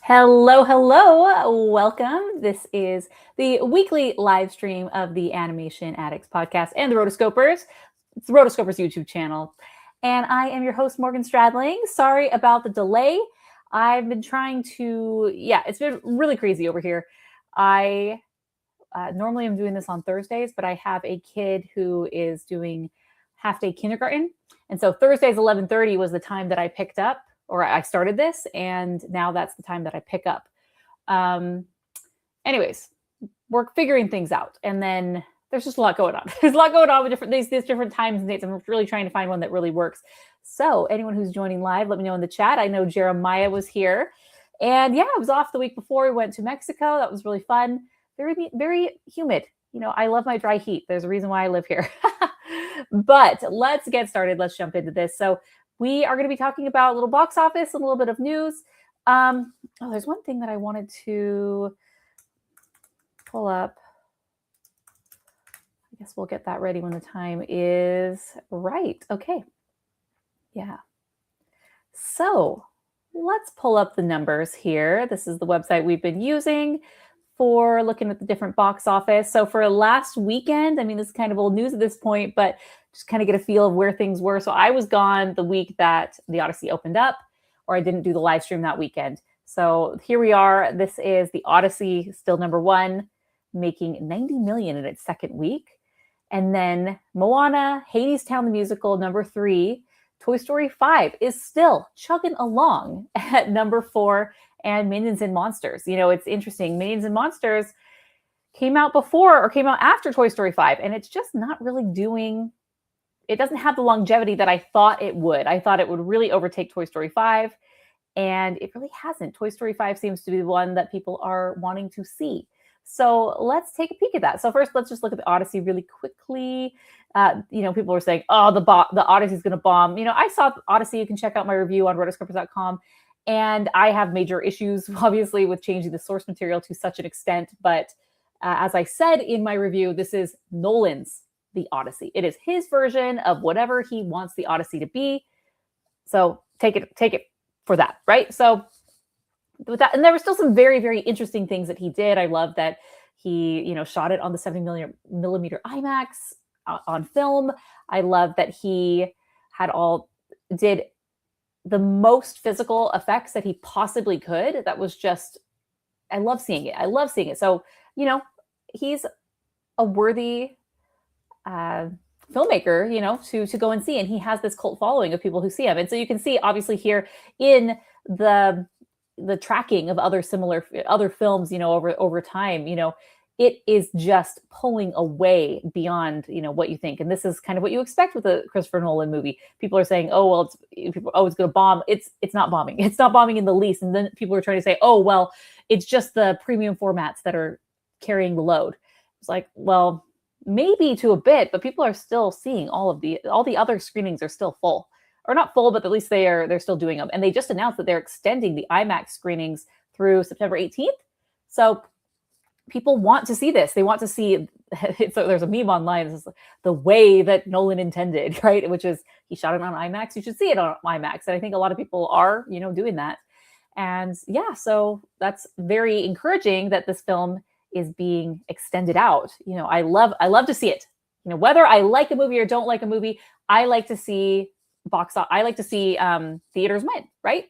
Hello, hello. Welcome. This is the weekly live stream of the Animation Addicts podcast and the Rotoscopers. It's the Rotoscopers YouTube channel. And I am your host, Morgan Stradling. Sorry about the delay. I've been trying to, it's been really crazy over here. I normally am doing this on Thursdays, but I have a kid who is doing half-day kindergarten. And so Thursdays, 11:30 was the time that I picked up, or I started this, and now that's the time that I pick up. Anyways, we're figuring things out. And then there's just a lot going on. There's a lot going on with these different times and dates. I'm really trying to find one that really works. So anyone who's joining live, let me know in the chat. I know Jeremiah was here. And I was off the week before. We went to Mexico. That was really fun. Very, very humid. I love my dry heat. There's a reason why I live here. But let's get started. Let's jump into this. So we are going to be talking about a little box office, a little bit of news. There's one thing that I wanted to pull up. I guess we'll get that ready when the time is right. Okay. Yeah. So let's pull up the numbers here. This is the website we've been using for looking at the different box office. So for last weekend, this is kind of old news at this point, but just kind of get a feel of where things were. So I was gone the week that the Odyssey opened up, or I didn't do the live stream that weekend. So here we are. This is the Odyssey, still number one, making 90 million in its second week. And then Moana, Hadestown the Musical, number 3, Toy Story 5 is still chugging along at number 4, and Minions and Monsters. It's interesting. Minions and Monsters came out after Toy Story 5, and it's just not really it doesn't have the longevity that I thought it would. I thought it would really overtake Toy Story 5, and it really hasn't. Toy Story 5 seems to be the one that people are wanting to see. So let's take a peek at that. So first, let's just look at the Odyssey really quickly. People were saying, oh, the Odyssey is going to bomb. I saw Odyssey. You can check out my review on rotoscopers.com. And I have major issues, obviously, with changing the source material to such an extent. But as I said in my review, this is Nolan's The Odyssey. It is his version of whatever he wants the Odyssey to be. So take it for that, right? So with that, and there were still some very, very interesting things that he did. I love that he, shot it on the 70 millimeter IMAX on film. I love that he did the most physical effects that he possibly could. That was just, I love seeing it. So, he's a worthy filmmaker, to go and see. And he has this cult following of people who see him. And so you can see, obviously, here in the tracking of other films, over time, it is just pulling away beyond, what you think. And this is kind of what you expect with a Christopher Nolan movie. People are saying, oh, well, it's going to bomb. It's not bombing. It's not bombing in the least. And then people are trying to say, oh, well, it's just the premium formats that are carrying the load. It's like, well, maybe to a bit, but people are still seeing all the other screenings are still full. Or not full, but at least they're still doing them. And they just announced that they're extending the IMAX screenings through September 18th. So people want to see this. They want to see it. So there's a meme online. This is the way that Nolan intended, right? Which is he shot it on IMAX. You should see it on IMAX. And I think a lot of people are, doing that. And so that's very encouraging that this film is being extended out. I love to see it. Whether I like a movie or don't like a movie, I like to see theaters win, right?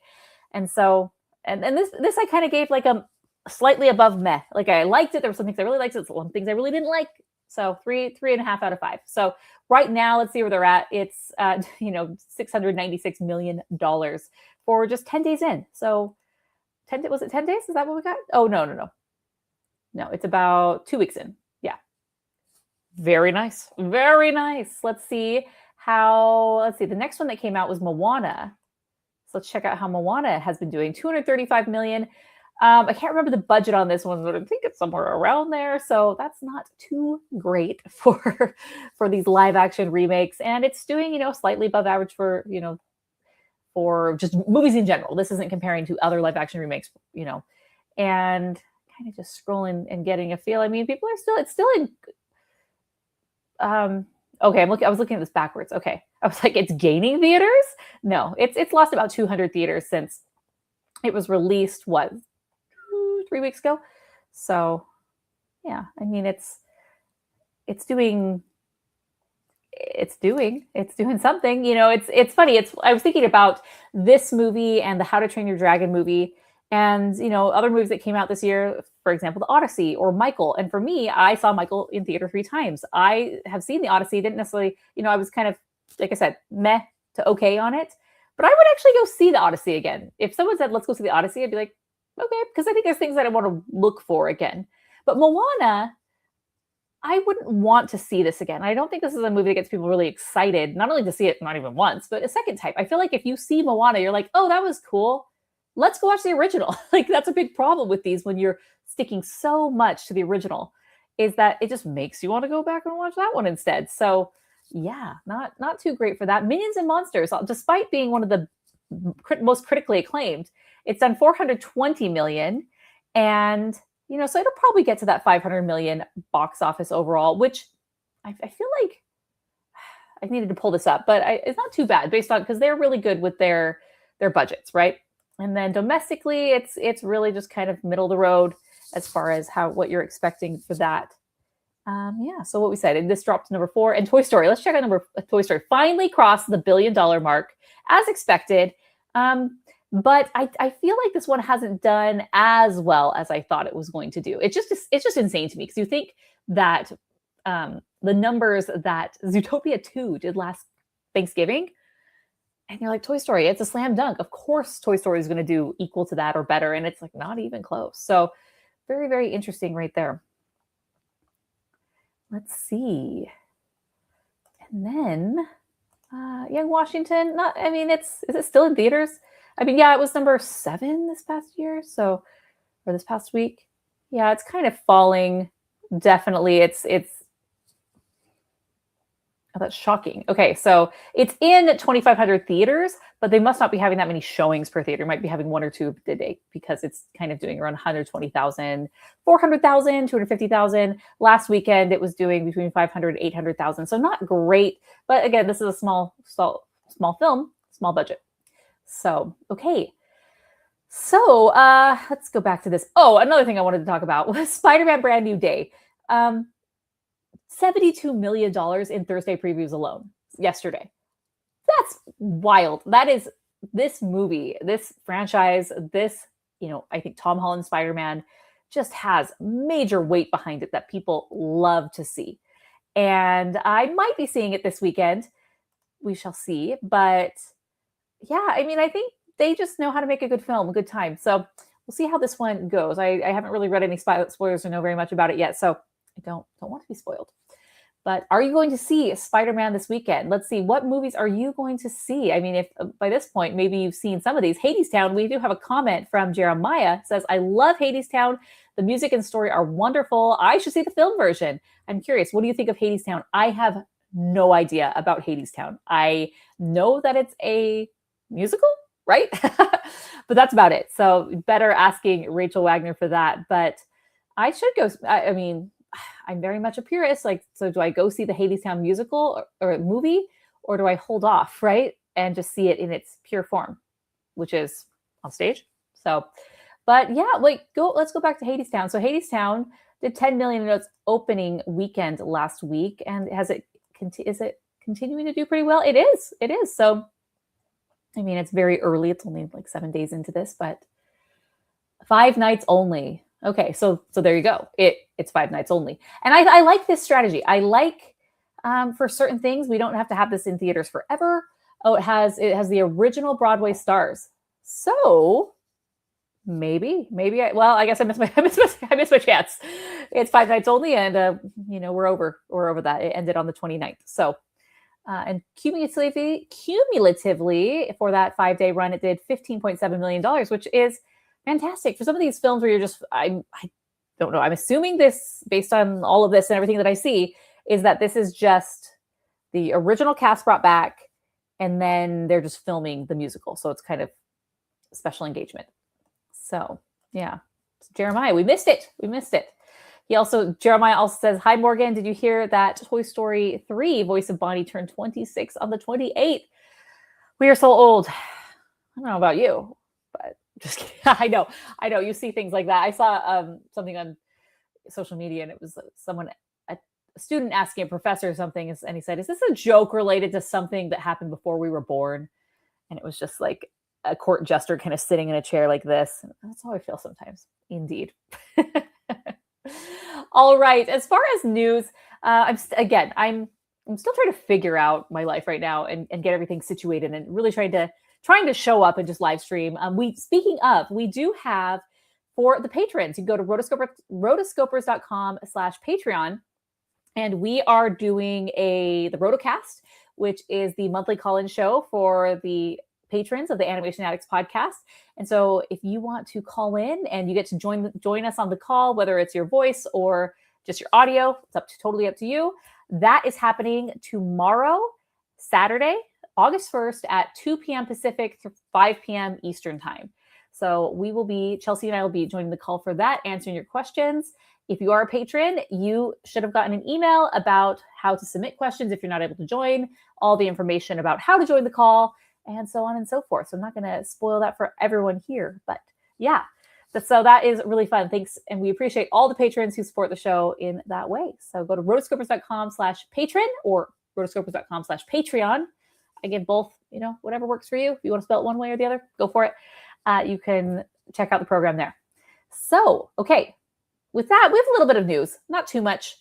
And so, and this I kind of gave like a slightly above meh. Like I liked it. There were some things I really liked. Some things I really didn't like. So 3.5 out of 5. So right now, let's see where they're at. It's $696 million for just 10 days in. So was it 10 days? Is that what we got? Oh, no. No, it's about 2 weeks in. Yeah. Very nice. Very nice. Let's see. The next one that came out was Moana. So let's check out how Moana has been doing. 235 million. I can't remember the budget on this one, but I think it's somewhere around there. So that's not too great for these live action remakes. And it's doing, slightly above average for just movies in general. This isn't comparing to other live action remakes, and kind of just scrolling and getting a feel. People are it's still in, okay, I was looking at this backwards. Okay. I was like, it's gaining theaters? No, it's lost about 200 theaters since it was released, 3 weeks ago. So yeah, I mean, it's doing something. It's funny. I was thinking about this movie and the How to Train Your Dragon movie, and other movies that came out this year. For example, The Odyssey or Michael. And for me, I saw Michael in theater 3 times. I have seen The Odyssey. Didn't necessarily, I was kind of, like I said, meh to okay on it. But I would actually go see The Odyssey again. If someone said, let's go see The Odyssey, I'd be like, okay, because I think there's things that I want to look for again. But Moana, I wouldn't want to see this again. I don't think this is a movie that gets people really excited, not only to see it not even once, but a second time. I feel like if you see Moana, you're like, oh, that was cool. Let's go watch the original. Like, that's a big problem with these when you're sticking so much to the original, is that it just makes you want to go back and watch that one instead. So yeah, not too great for that. Minions and Monsters, despite being one of the most critically acclaimed, it's done 420 million. And so it'll probably get to that 500 million box office overall, which I feel like I needed to pull this up, but it's not too bad based on, because they're really good with their budgets, right? And then domestically, it's really just kind of middle of the road as far as what you're expecting for that. Yeah, so what we said, and this dropped to number 4. And Toy Story, let's check out Toy Story finally crossed the $1 billion mark as expected. But I feel like this one hasn't done as well as I thought it was going to do. It's just insane to me, because you think that the numbers that Zootopia 2 did last Thanksgiving, and you're like, Toy Story, it's a slam dunk. Of course, Toy Story is going to do equal to that or better, and it's like not even close. So very, very interesting right there. Let's see. And then Young Washington, is it still in theaters? I mean, yeah, it was number 7 this past year. Or this past week. Yeah, it's kind of falling. Definitely. Oh, that's shocking. Okay, so it's in 2,500 theaters, but they must not be having that many showings per theater. Might be having 1 or 2 a day, because it's kind of doing around 120,000, 400,000, 250,000. Last weekend, it was doing between 500 and 800,000. So not great, but again, this is a small film, small budget. So, okay. So let's go back to this. Oh, another thing I wanted to talk about was Spider-Man Brand New Day. $72 million in Thursday previews alone yesterday. That's wild. That is this movie, this franchise, I think Tom Holland Spider-Man just has major weight behind it that people love to see. And I might be seeing it this weekend. We shall see. But yeah, I think they just know how to make a good film, a good time. So we'll see how this one goes. I haven't really read any spoilers or know very much about it yet, so I don't want to be spoiled. But are you going to see Spider-Man this weekend? Let's see. What movies are you going to see? I mean, if by this point, maybe you've seen some of these. Hadestown, we do have a comment from Jeremiah. It says, I love Hadestown. The music and story are wonderful. I should see the film version. I'm curious. What do you think of Hadestown? I have no idea about Hadestown. I know that it's a musical, right? But that's about it. So better asking Rachel Wagner for that. But I should go. I'm very much a purist. So do I go see the Hadestown musical or movie, or do I hold off, right? And just see it in its pure form, which is on stage. So, but yeah, let's go back to Hadestown. So Hadestown did 10 million in its opening weekend last week. And is it continuing to do pretty well? It is. So, it's very early. It's only 7 days into this, but 5 nights only. Okay, so there you go. It's 5 nights only. And I like this strategy. I like, for certain things, we don't have to have this in theaters forever. Oh, it has the original Broadway stars. So maybe I guess I missed my chance. It's 5 nights only, and we're over that. It ended on the 29th. So and cumulatively for that 5-day run, it did $15.7 million, which is fantastic for some of these films where you're just, I don't know. I'm assuming this, based on all of this and everything that I see, is that this is just the original cast brought back, and then they're just filming the musical. So it's kind of a special engagement. So yeah, Jeremiah, we missed it. Jeremiah also says, hi, Morgan. Did you hear that Toy Story 3 voice of Bonnie turned 26 on the 28th? We are so old. I don't know about you, but Just kidding. I know. You see things like that. I saw something on social media, and it was someone, a student asking a professor something, and he said, "Is this a joke related to something that happened before we were born?" And it was just like a court jester kind of sitting in a chair like this. And that's how I feel sometimes. Indeed. All right. As far as news, I'm still trying to figure out my life right now and get everything situated and really trying to show up and just live stream. Speaking of, we do have for the patrons, you can go to rotoscopers.com/Patreon. And we are doing the Rotocast, which is the monthly call-in show for the patrons of the Animation Addicts podcast. And so if you want to call in and you get to join us on the call, whether it's your voice or just your audio, it's totally up to you. That is happening tomorrow, Saturday, August 1st at 2 p.m. Pacific to 5 p.m. Eastern time. So Chelsea and I will be joining the call for that, answering your questions. If you are a patron, you should have gotten an email about how to submit questions if you're not able to join, all the information about how to join the call, and so on and so forth. So I'm not going to spoil that for everyone here, but yeah. So that is really fun. Thanks. And we appreciate all the patrons who support the show in that way. So go to rotoscopers.com/patron or rotoscopers.com/Patreon. Again, both, whatever works for you. If you want to spell it one way or the other, go for it. You can check out the program there. So, okay. With that, we have a little bit of news, not too much.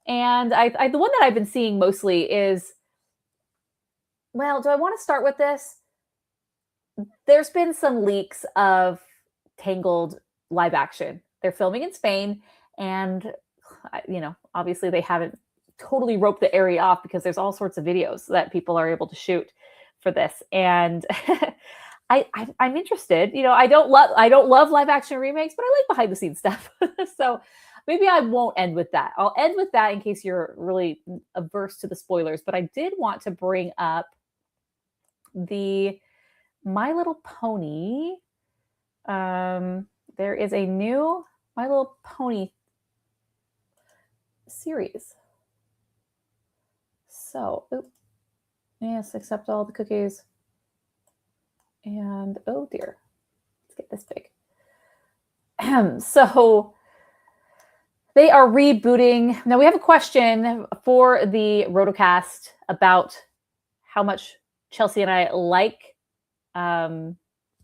And the one that I've been seeing mostly is, well, do I want to start with this? There's been some leaks of Tangled live action. They're filming in Spain, and, obviously they haven't totally roped the area off because there's all sorts of videos that people are able to shoot for this. And I'm interested. I don't love live action remakes, but I like behind the scenes stuff. So maybe I won't end with that. I'll end with that in case you're really averse to the spoilers. But I did want to bring up the My Little Pony. There is a new My Little Pony series. So, yes, accept all the cookies. And oh dear, let's get this big. So they are rebooting. Now we have a question for the Rotocast about how much Chelsea and I like My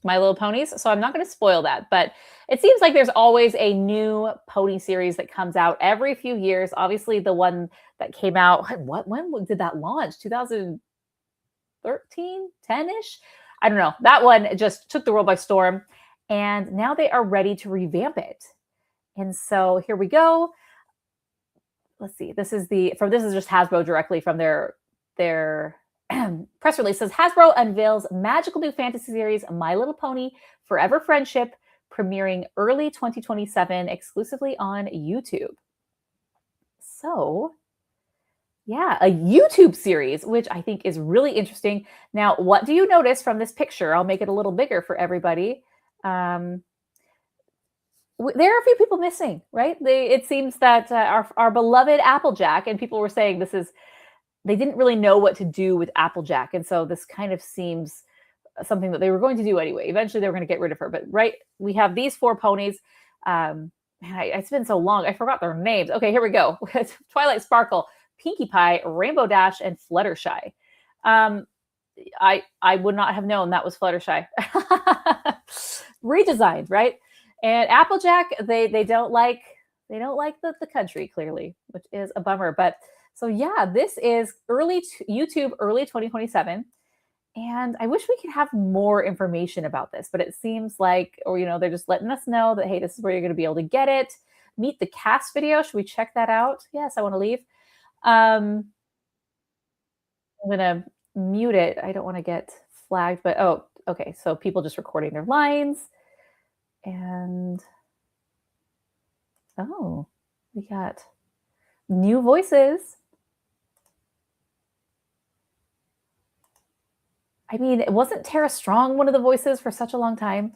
Little Ponies. So I'm not going to spoil that, but it seems like there's always a new pony series that comes out every few years. Obviously, the one that came out, when did that launch? 2013, 10-ish? I don't know. That one just took the world by storm, and now they are ready to revamp it. And so here we go. Let's see. This is just Hasbro directly from their press release. It says Hasbro unveils magical new fantasy series My Little Pony: Forever Friendship, premiering early 2027 exclusively on YouTube. So, yeah, a YouTube series, which I think is really interesting. Now, what do you notice from this picture? I'll make it a little bigger for everybody. There are a few people missing, right? It seems that our beloved Applejack, and people were saying they didn't really know what to do with Applejack. And so this kind of seems something that they were going to do anyway. Eventually they were going to get rid of her. But right, we have these four ponies. It's been so long, I forgot their names. Okay, here we go. Twilight Sparkle, Pinkie Pie, Rainbow Dash, and Fluttershy. I would not have known that was Fluttershy. Redesigned, right? And Applejack, they don't like the country, clearly, which is a bummer. But so yeah, this is YouTube early 2027. And I wish we could have more information about this, but it seems like, they're just letting us know that, hey, this is where you're going to be able to get it. Meet the cast video. Should we check that out? Yes, I want to leave. I'm going to mute it. I don't want to get flagged, but okay. So people just recording their lines. And we got new voices. I mean, wasn't Tara Strong one of the voices for such a long time?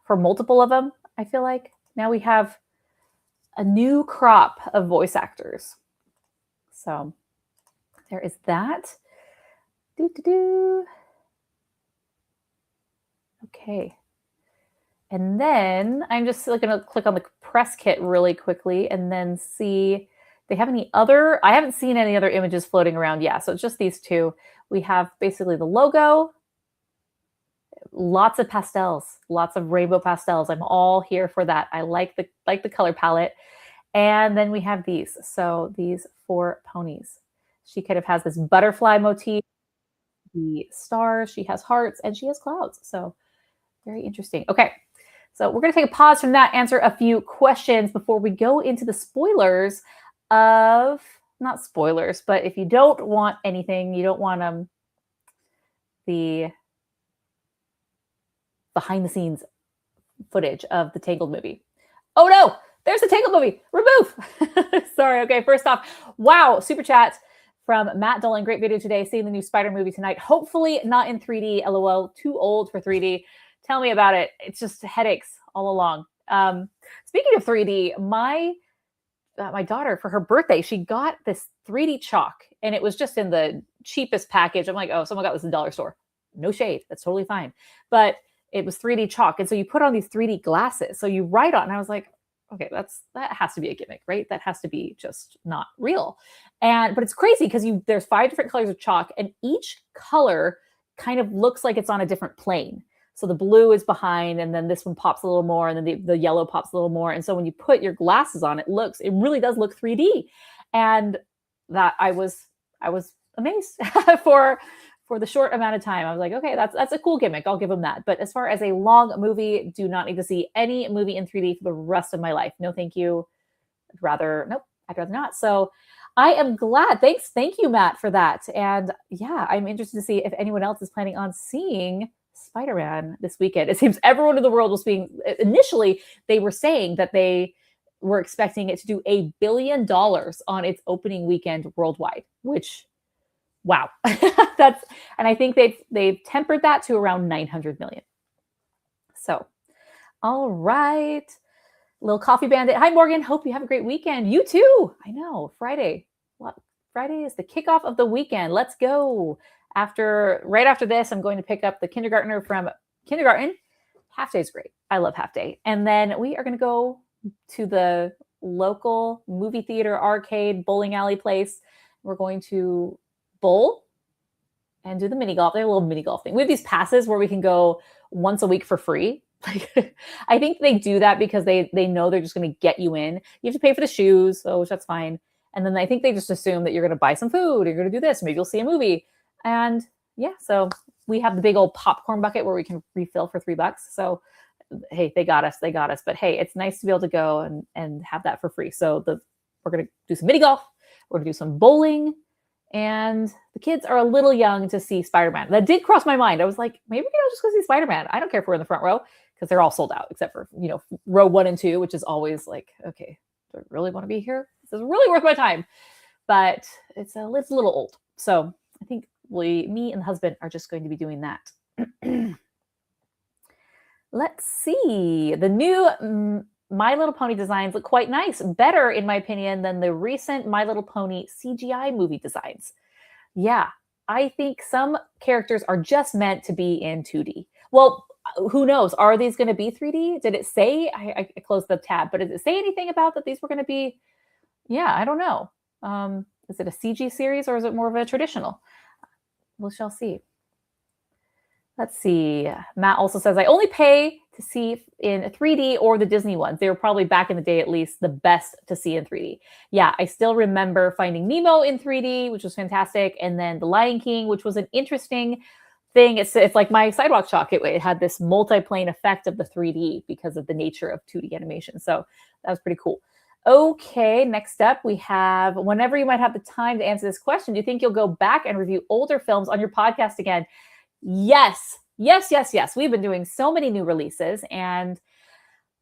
For multiple of them, I feel like. Now we have a new crop of voice actors. So there is that. Okay. And then I'm just going to click on the press kit really quickly and then see they have any other. I haven't seen any other images floating around. Yeah, so it's just these two. We have basically the logo, lots of pastels, lots of rainbow pastels. I'm all here for that. I like the color palette. And then we have these. So these 4 ponies. She kind of has this butterfly motif, the stars, she has hearts, and she has clouds. So very interesting. Okay. So we're going to take a pause from that, answer a few questions before we go into the spoilers of, not spoilers, but if you don't want anything, you don't want the behind the scenes footage of the Tangled movie. Oh no, there's the Tangled movie. Remove. Sorry. Okay. First off, wow. Super chat from Matt Dolan. Great video today. Seeing the new Spider movie tonight. Hopefully not in 3D. LOL. Too old for 3D. Tell me about it. It's just headaches all along. Speaking of 3D, my daughter, for her birthday, she got this 3D chalk, and it was just in the cheapest package. I'm like, oh, someone got this in the dollar store. No shade. That's totally fine. But it was 3D chalk. And so you put on these 3D glasses. So you write on, and I was like, okay, that has to be a gimmick, right? That has to be just not real. But it's crazy because there's 5 different colors of chalk, and each color kind of looks like it's on a different plane. So the blue is behind, and then this one pops a little more, and then the yellow pops a little more. And so when you put your glasses on, it really does look 3D. And that I was amazed for the short amount of time. I was like, okay, that's a cool gimmick. I'll give them that. But as far as a long movie, do not need to see any movie in 3D for the rest of my life. No, thank you. I'd rather not. So I am glad. Thank you, Matt, for that. And yeah, I'm interested to see if anyone else is planning on seeing Spider-Man this weekend. It seems everyone in the world was initially they were saying that they were expecting it to do $1 billion on its opening weekend worldwide, which, wow. And I think they've tempered that to around 900 million. So, all right. Little Coffee Bandit. Hi, Morgan. Hope you have a great weekend. You too. I know. Friday. Friday is the kickoff of the weekend. Let's go. Right after this, I'm going to pick up the kindergartner from kindergarten. Half day is great. I love half day. And then we are going to go to the local movie theater, arcade, bowling alley place. We're going to bowl and do the mini golf. They have a little mini golf thing. We have these passes where we can go once a week for free. Like, I think they do that because they know they're just going to get you in. You have to pay for the shoes, so that's fine. And then I think they just assume that you're going to buy some food, you're going to do this, maybe you'll see a movie. And yeah, so we have the big old popcorn bucket where we can refill for $3. So hey, they got us. But hey, it's nice to be able to go and have that for free. So we're going to do some mini golf. We're going to do some bowling. And the kids are a little young to see Spider-Man. That did cross my mind. I was like, maybe I'll just go see Spider-Man. I don't care if we're in the front row because they're all sold out except for, row 1 and 2, which is always like, okay, do I really want to be here? This is really worth my time. But it's a little old. So I think me and the husband are just going to be doing that. Let's see. The new My Little Pony designs look quite nice. Better, in my opinion, than the recent My Little Pony CGI movie designs. Yeah, I think some characters are just meant to be in 2D. Well, who knows? Are these going to be 3D? Did it say? I closed the tab, but did it say anything about that these were going to be? Yeah, I don't know. Is it a CG series or is it more of a traditional? We shall see. Let's see. Matt also says, I only pay to see in 3D or the Disney ones. They were probably back in the day, at least, the best to see in 3D. Yeah, I still remember Finding Nemo in 3D, which was fantastic. And then The Lion King, which was an interesting thing. It's like my sidewalk chalk. It had this multi-plane effect of the 3D because of the nature of 2D animation. So that was pretty cool. Okay, next up we have, whenever you might have the time to answer this question, do you think you'll go back and review older films on your podcast again? Yes. We've been doing so many new releases, and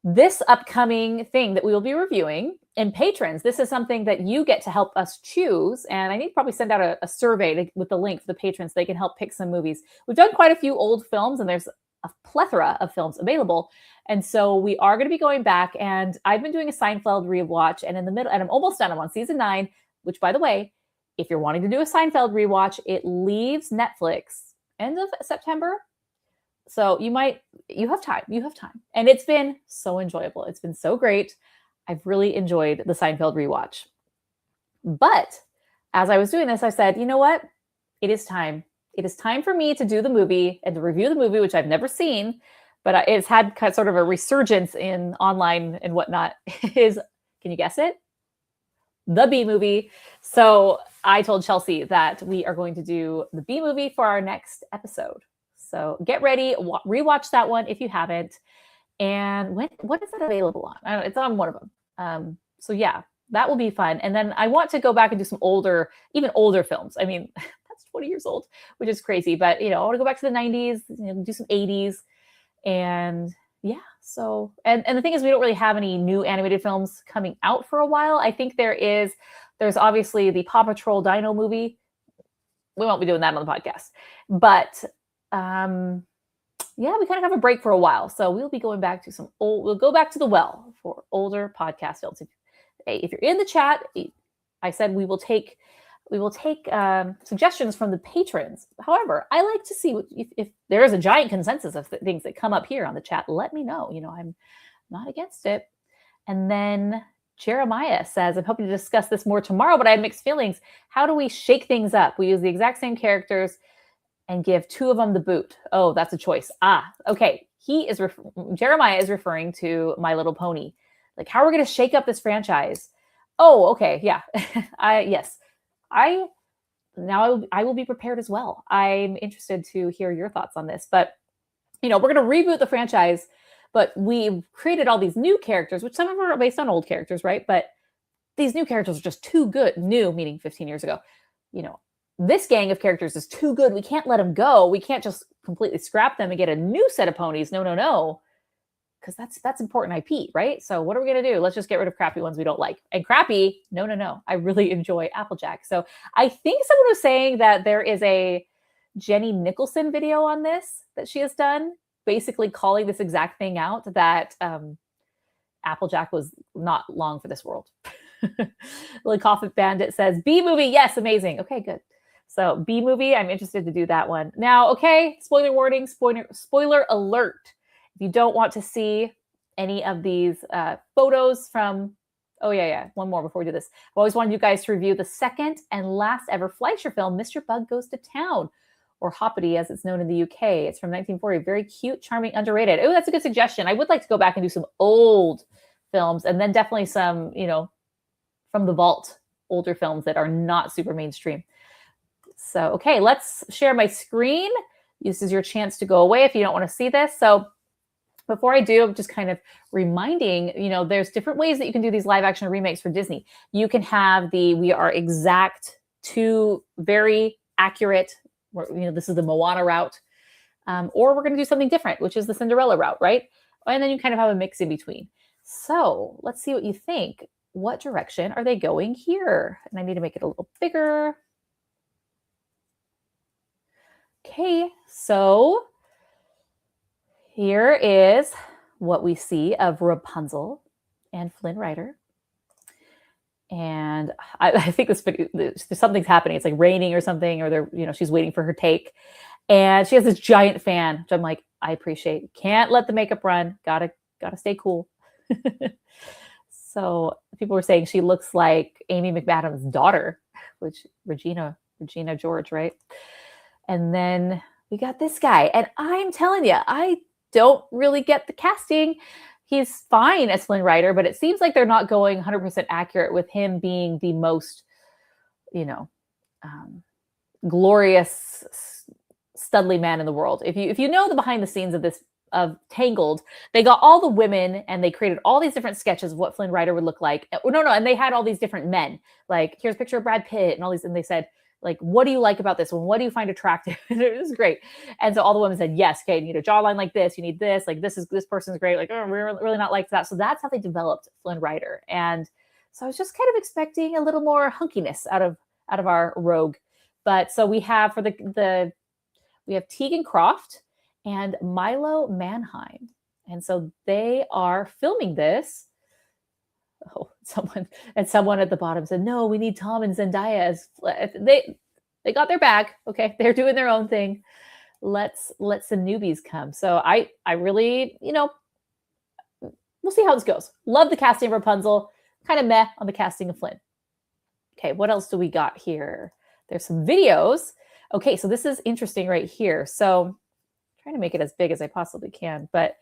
this upcoming thing that we will be reviewing, and patrons, this is something that you get to help us choose. And I need to probably send out a survey with the link for the patrons so they can help pick some movies. We've done quite a few old films, and there's a plethora of films available. And so we are going to be going back, and I've been doing a Seinfeld rewatch, and in the middle, and I'm almost done. I'm on season 9, which, by the way, if you're wanting to do a Seinfeld rewatch, it leaves Netflix end of September. So you have time. And it's been so enjoyable. It's been so great. I've really enjoyed the Seinfeld rewatch. But as I was doing this, I said, you know what? It is time. It is time for me to do the movie and to review the movie, which I've never seen, but it's had sort of a resurgence in online and whatnot. Is, can you guess it? The Bee Movie. So I told Chelsea that we are going to do the Bee Movie for our next episode. So get ready, rewatch that one if you haven't. And what is it available on? I don't know, it's on one of them. So yeah, that will be fun. And then I want to go back and do some even older films. I mean, that's 20 years old, which is crazy. But I want to go back to the 90s, do some 80s, and yeah. So and the thing is, we don't really have any new animated films coming out for a while. I think there's obviously the Paw Patrol Dino movie. We won't be doing that on the podcast, but yeah, we kind of have a break for a while. So we'll be going back to we'll go back to the well for older podcast films. If you're in the chat, I said we will take suggestions from the patrons. However, I like to see if there is a giant consensus of things that come up here on the chat. Let me know. I'm not against it. And then Jeremiah says, I'm hoping to discuss this more tomorrow, but I have mixed feelings. How do we shake things up? We use the exact same characters and give two of them the boot. Oh, that's a choice. Okay. Jeremiah is referring to My Little Pony. Like, how are we going to shake up this franchise? Oh, okay. Yeah. Yes. I will be prepared as well. I'm interested to hear your thoughts on this, but we're going to reboot the franchise, but we've created all these new characters, which some of them are based on old characters, right? But these new characters are just too good. New, meaning 15 years ago. This gang of characters is too good. We can't let them go. We can't just completely scrap them and get a new set of ponies. No. Because that's important IP, right? So what are we going to do? Let's just get rid of crappy ones we don't like. And crappy, no. I really enjoy Applejack. So I think someone was saying that there is a Jenny Nicholson video on this that she has done, basically calling this exact thing out, that Applejack was not long for this world. Lily Coffin Bandit says, Bee Movie, yes, amazing. Okay, good. So Bee Movie, I'm interested to do that one. Now, okay, spoiler warning, spoiler alert. If you don't want to see any of these photos from, one more before we do this. I've always wanted you guys to review the second and last ever Fleischer film, Mr. Bug Goes to Town, or Hoppity as it's known in the UK. It's from 1940. Very cute, charming, underrated. Oh, that's a good suggestion. I would like to go back and do some old films, and then definitely some, from the vault, older films that are not super mainstream. So, okay, let's share my screen. This is your chance to go away if you don't want to see this. So before I do, I'm just kind of reminding, there's different ways that you can do these live action remakes for Disney. You can have we are exact to very accurate, this is the Moana route, or we're going to do something different, which is the Cinderella route, right? And then you kind of have a mix in between. So let's see what you think. What direction are they going here? And I need to make it a little bigger. Okay, so here is what we see of Rapunzel and Flynn Rider. And I think something's happening. It's like raining or something, or she's waiting for her take. And she has this giant fan, which I'm like, I appreciate. Can't let the makeup run. Gotta stay cool. So people were saying she looks like Amy McAdams' daughter, which Regina George, right? And then we got this guy. And I'm telling you, I don't really get the casting. He's fine as Flynn Rider, but it seems like they're not going 100% accurate with him being the most, glorious, studly man in the world. If you know the behind the scenes of Tangled, they got all the women and they created all these different sketches of what Flynn Rider would look like. And they had all these different men. Like, here's a picture of Brad Pitt and all these, and they said, like, what do you like about this one? What do you find attractive? It was great. And so all the women said, yes, okay, you need a jawline like this. You need this. Like, this person's great. Like, oh, we're really not like that. So that's how they developed Flynn Rider. And so I was just kind of expecting a little more hunkiness out of our rogue. But so we have we have Tegan Croft and Milo Manheim. And so they are filming this. Oh, someone at the bottom said, no, we need Tom and Zendaya as they got their bag. Okay. They're doing their own thing. let's let some newbies come. So I really, we'll see how this goes. Love the casting of Rapunzel. Kind of meh on the casting of Flynn. Okay, what else do we got here? There's some videos. Okay, so this is interesting right here. So I'm trying to make it as big as I possibly can, but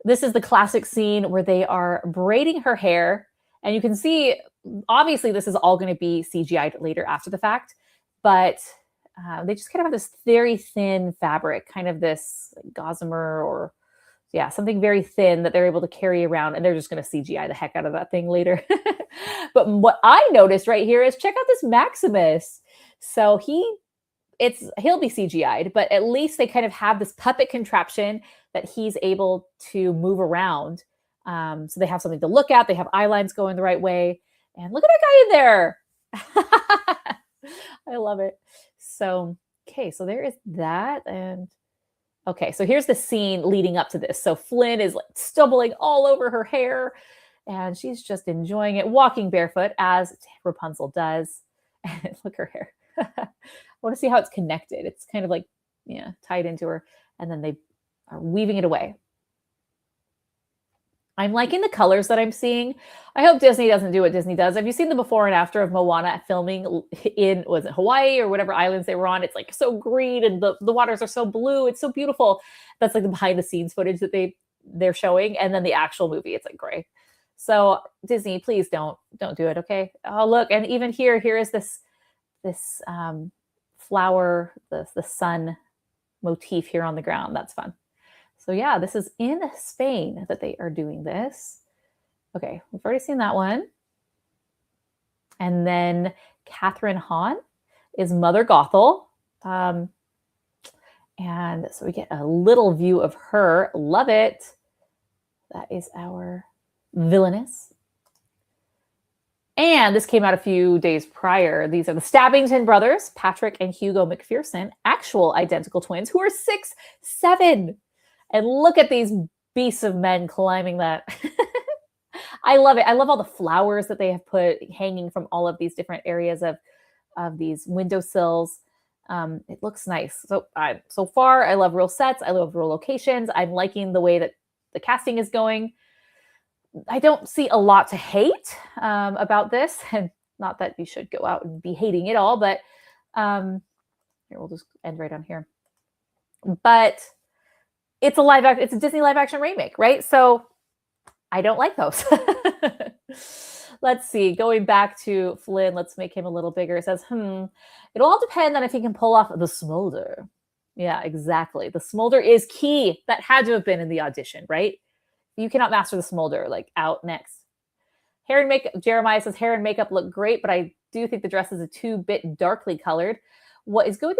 this is the classic scene where they are braiding her hair. And you can see, obviously, this is all going to be CGI'd later after the fact, but they just kind of have this very thin fabric, kind of this gossamer or something very thin that they're able to carry around, and they're just going to CGI the heck out of that thing later. But what I noticed right here is check out this Maximus. So he'll be CGI'd, but at least they kind of have this puppet contraption that he's able to move around. So they have something to look at. They have eye lines going the right way. And look at that guy in there. I love it. So, okay, so there is that. And okay, so here's the scene leading up to this. So Flynn is like stumbling all over her hair and she's just enjoying it, walking barefoot as Rapunzel does. And look at her hair. I want to see how it's connected. It's kind of like, tied into her. And then they are weaving it away. I'm liking the colors that I'm seeing. I hope Disney doesn't do what Disney does. Have you seen the before and after of Moana filming in, was it Hawaii or whatever islands they were on? It's like so green and the waters are so blue. It's so beautiful. That's like the behind the scenes footage that they're showing. And then the actual movie, it's like gray. So Disney, please don't do it. Okay. Oh, look. And even here is this flower, the sun motif here on the ground. That's fun. So yeah, this is in Spain that they are doing this. Okay, we've already seen that one. And then Catherine Hahn is Mother Gothel. And so we get a little view of her. Love it. That is our villainess. And this came out a few days prior. These are the Stabbington brothers, Patrick and Hugo McPherson, actual identical twins who are 6'7". And look at these beasts of men climbing that. I love it. I love all the flowers that they have put hanging from all of these different areas of these windowsills. It looks nice. So far, I love real sets. I love real locations. I'm liking the way that the casting is going. I don't see a lot to hate about this. And not that you should go out and be hating it all, but here, we'll just end right on here. But it's a Disney live action remake, right? So I don't like those. Let's see. Going back to Flynn, let's make him a little bigger. It says, it'll all depend on if he can pull off the smolder. Yeah, exactly. The smolder is key. That had to have been in the audition, right? You cannot master the smolder, like out next. Hair and makeup. Jeremiah says hair and makeup look great, but I do think the dress is a bit darkly colored. What is with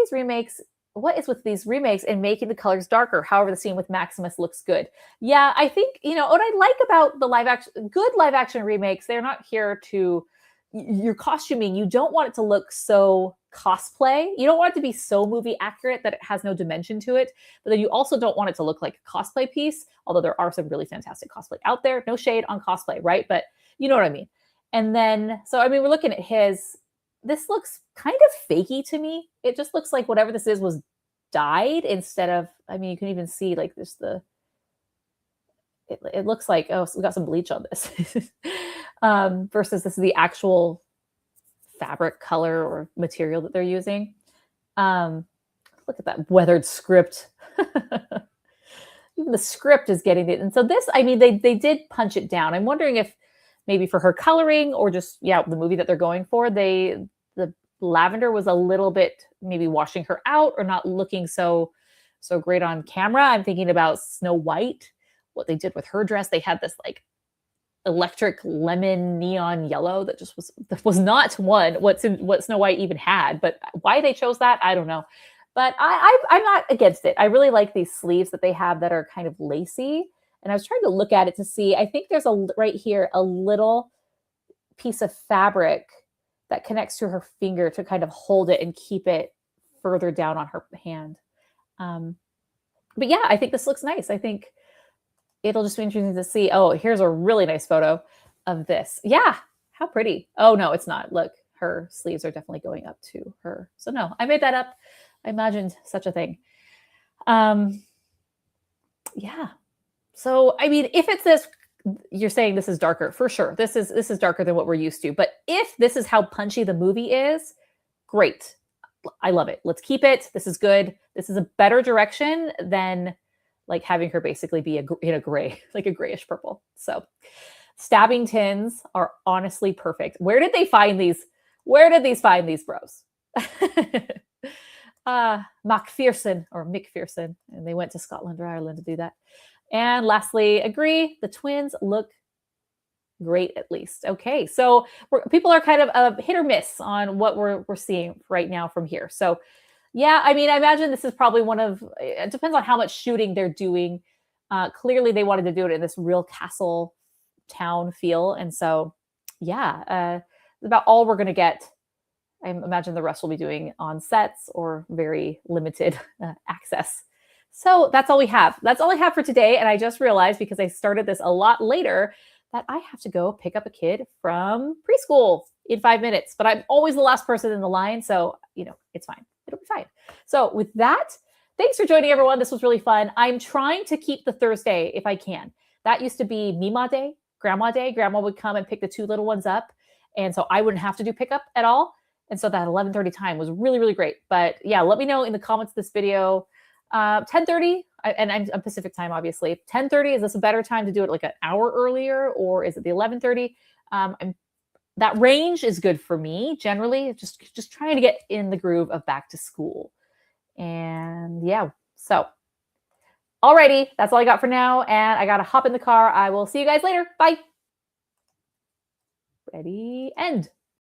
these remakes and making the colors darker? However, the scene with Maximus looks good. Yeah, I think, what I like about the good live action remakes, they're not here to, your costuming, you don't want it to look so cosplay. You don't want it to be so movie accurate that it has no dimension to it. But then you also don't want it to look like a cosplay piece, although there are some really fantastic cosplay out there. No shade on cosplay, right? But you know what I mean. And then, we're looking at this looks kind of fakey to me. It just looks like whatever this is was dyed instead of, you can even see like this, it looks like, oh, so we got some bleach on this. Versus this is the actual fabric color or material that they're using. Look at that weathered script. Even the script is getting it. And so this, they did punch it down. I'm wondering if maybe for her coloring or just, the movie that they're going for, the lavender was a little bit maybe washing her out or not looking so great on camera. I'm thinking about Snow White, what they did with her dress. They had this like electric lemon neon yellow that was not what Snow White even had, but why they chose that, I don't know. But I'm not against it. I really like these sleeves that they have that are kind of lacy. And I was trying to look at it to see, I think there's right here, a little piece of fabric that connects to her finger to kind of hold it and keep it further down on her hand. But yeah, I think this looks nice. I think it'll just be interesting to see. Oh, here's a really nice photo of this. Yeah, how pretty. Oh, no, it's not. Look, her sleeves are definitely going up to her. So no, I made that up. I imagined such a thing. Yeah. So, I mean, if it's this, you're saying this is darker for sure. This is darker than what we're used to. But if this is how punchy the movie is, great. I love it. Let's keep it. This is good. This is a better direction than like having her basically be in a gray, like a grayish purple. So, stabbing tins are honestly perfect. Where did they find these? Where did these find these bros? Macpherson or McPherson, and they went to Scotland or Ireland to do that. And lastly, agree. The twins look great, at least. Okay, so people are kind of hit or miss on what we're seeing right now from here. So, yeah, I mean, I imagine this is probably one of. It depends on how much shooting they're doing. Clearly, they wanted to do it in this real castle town feel, and so, yeah, about all we're going to get. I imagine the rest will be doing on sets or very limited access. So that's all we have. That's all I have for today. And I just realized because I started this a lot later that I have to go pick up a kid from preschool in 5 minutes. But I'm always the last person in the line. So, it's fine. It'll be fine. So with that, thanks for joining, everyone. This was really fun. I'm trying to keep the Thursday if I can. That used to be Mima Day, Grandma Day. Grandma would come and pick the two little ones up. And so I wouldn't have to do pickup at all. And so that 11:30 time was really, really great. But yeah, let me know in the comments of this video. 10:30, and I'm Pacific time, obviously. 10:30, is this a better time to do it like an hour earlier, or is it the 11:30? That range is good for me, generally. Just trying to get in the groove of back to school. And yeah, so alrighty, that's all I got for now. And I got to hop in the car. I will see you guys later. Bye. Ready, end.